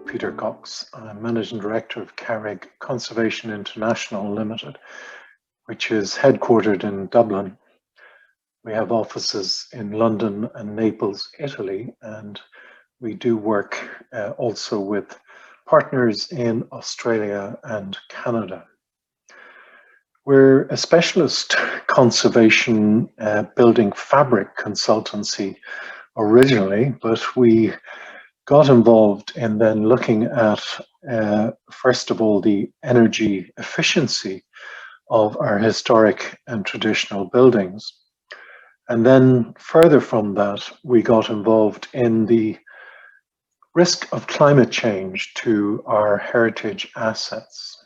Peter Cox. I'm Managing Director of Carrig Conservation International Limited, which is headquartered in Dublin. We have offices in London and Naples, Italy, and we do work also with partners in Australia and Canada. We're a specialist conservation building fabric consultancy originally, but we got involved in then looking at, first of all, the energy efficiency of our historic and traditional buildings. And then further from that, we got involved in the risk of climate change to our heritage assets.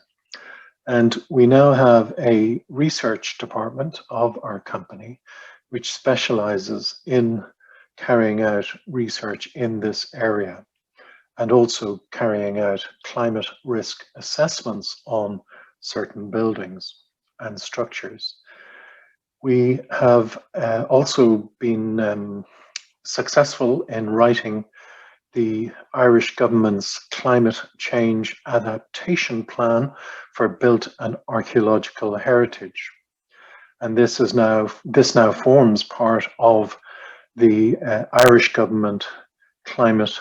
And we now have a research department of our company, which specializes in carrying out research in this area and also carrying out climate risk assessments on certain buildings and structures. We have also been successful in writing the Irish government's climate change adaptation plan for built and archaeological heritage. And this now forms part of the Irish government climate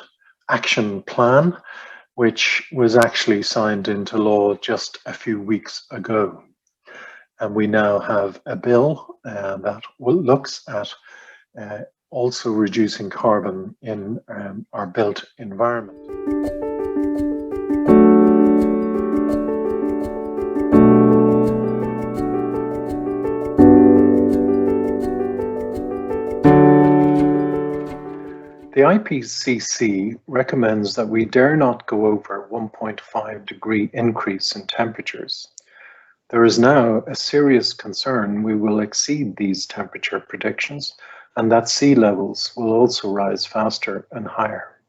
action plan, which was actually signed into law just a few weeks ago. And we now have a bill that looks at also reducing carbon in our built environment. The IPCC recommends that we dare not go over 1.5 degree increase in temperatures. There is now a serious concern we will exceed these temperature predictions and that sea levels will also rise faster and higher.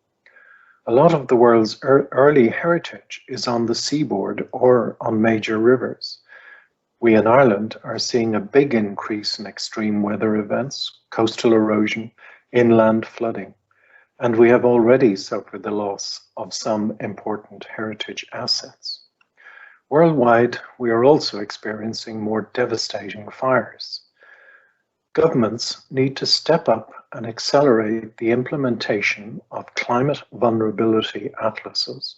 A lot of the world's early heritage is on the seaboard or on major rivers. We in Ireland are seeing a big increase in extreme weather events, coastal erosion, inland flooding, and we have already suffered the loss of some important heritage assets. Worldwide, we are also experiencing more devastating fires. Governments need to step up and accelerate the implementation of climate vulnerability atlases,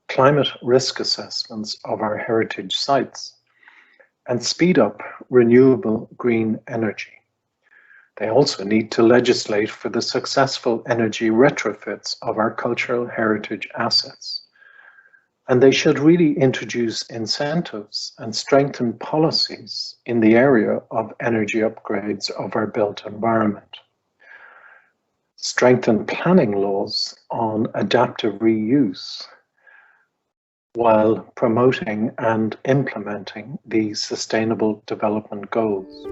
climate risk assessments of our heritage sites, and speed up renewable green energy. They also need to legislate for the successful energy retrofits of our cultural heritage assets. And they should really introduce incentives and strengthen policies in the area of energy upgrades of our built environment. Strengthen planning laws on adaptive reuse while promoting and implementing the Sustainable Development Goals.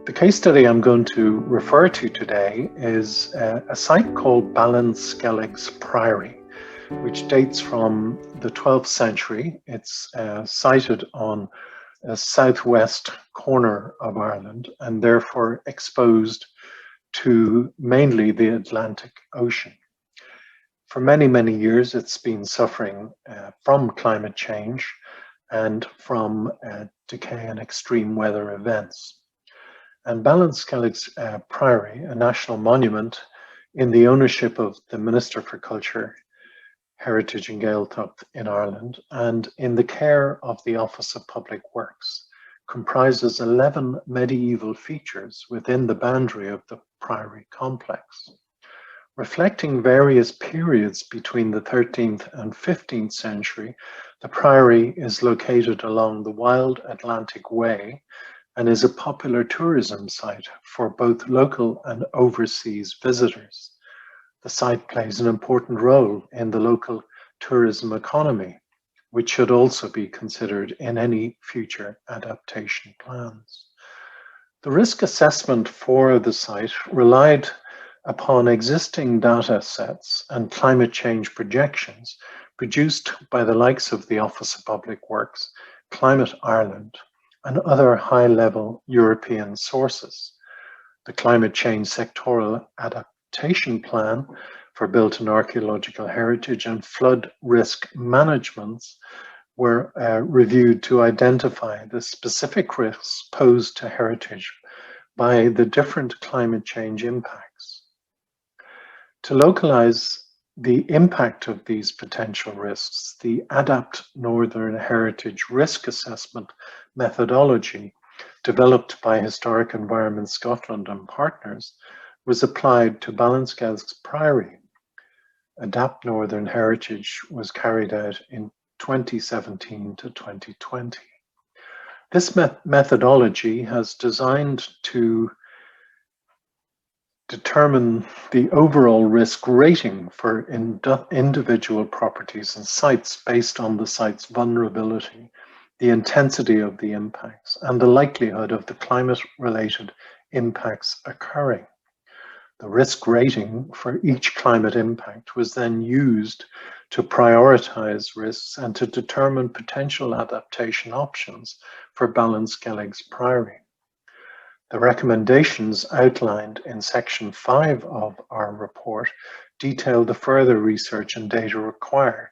The case study I'm going to refer to today is a site called Ballinskelligs Priory, which dates from the 12th century. It's sited on a southwest corner of Ireland and therefore exposed to mainly the Atlantic Ocean. For many, many years, it's been suffering from climate change and from decay and extreme weather events. And Ballinskelligs Priory, a national monument in the ownership of the Minister for Culture, Heritage and Gaeltacht in Ireland, and in the care of the Office of Public Works, comprises 11 medieval features within the boundary of the Priory complex. Reflecting various periods between the 13th and 15th century, the Priory is located along the Wild Atlantic Way and is a popular tourism site for both local and overseas visitors. The site plays an important role in the local tourism economy, which should also be considered in any future adaptation plans. The risk assessment for the site relied upon existing data sets and climate change projections produced by the likes of the Office of Public Works, Climate Ireland, and other high-level European sources. The Climate Change Sectoral Adaptation Plan for built and archaeological heritage, and flood risk managements were reviewed to identify the specific risks posed to heritage by the different climate change impacts. To localize the impact of these potential risks, the Adapt Northern Heritage Risk Assessment methodology, developed by Historic Environment Scotland and partners, was applied to Ballinskelligs Priory. Adapt Northern Heritage was carried out in 2017 to 2020. This methodology has designed to determine the overall risk rating for individual properties and sites based on the site's vulnerability, the intensity of the impacts, and the likelihood of the climate-related impacts occurring. The risk rating for each climate impact was then used to prioritize risks and to determine potential adaptation options for Ballinskelligs Priory. The recommendations outlined in section 5 of our report detail the further research and data required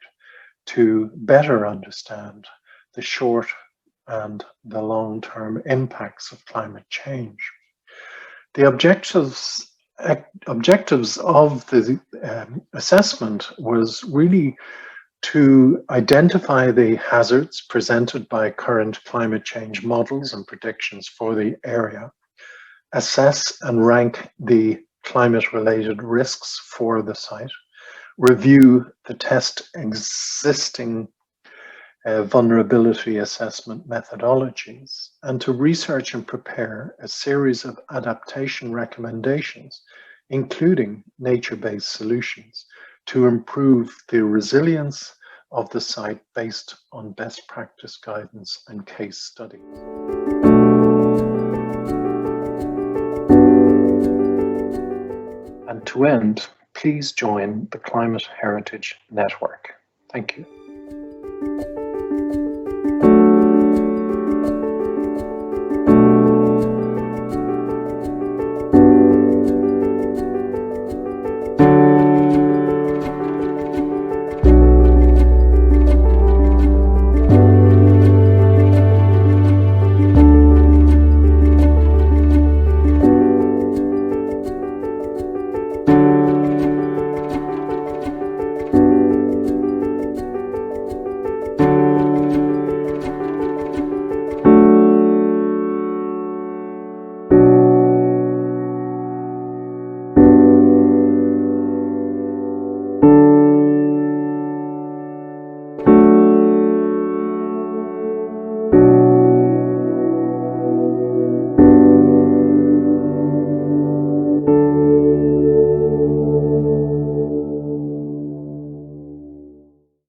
to better understand the short and the long-term impacts of climate change. The objectives of the assessment was really to identify the hazards presented by current climate change models and predictions for the area, assess and rank the climate-related risks for the site, review the test existing vulnerability assessment methodologies, and to research and prepare a series of adaptation recommendations, including nature-based solutions, to improve the resilience of the site based on best practice guidance and case studies. And to end, please join the Climate Heritage Network. Thank you.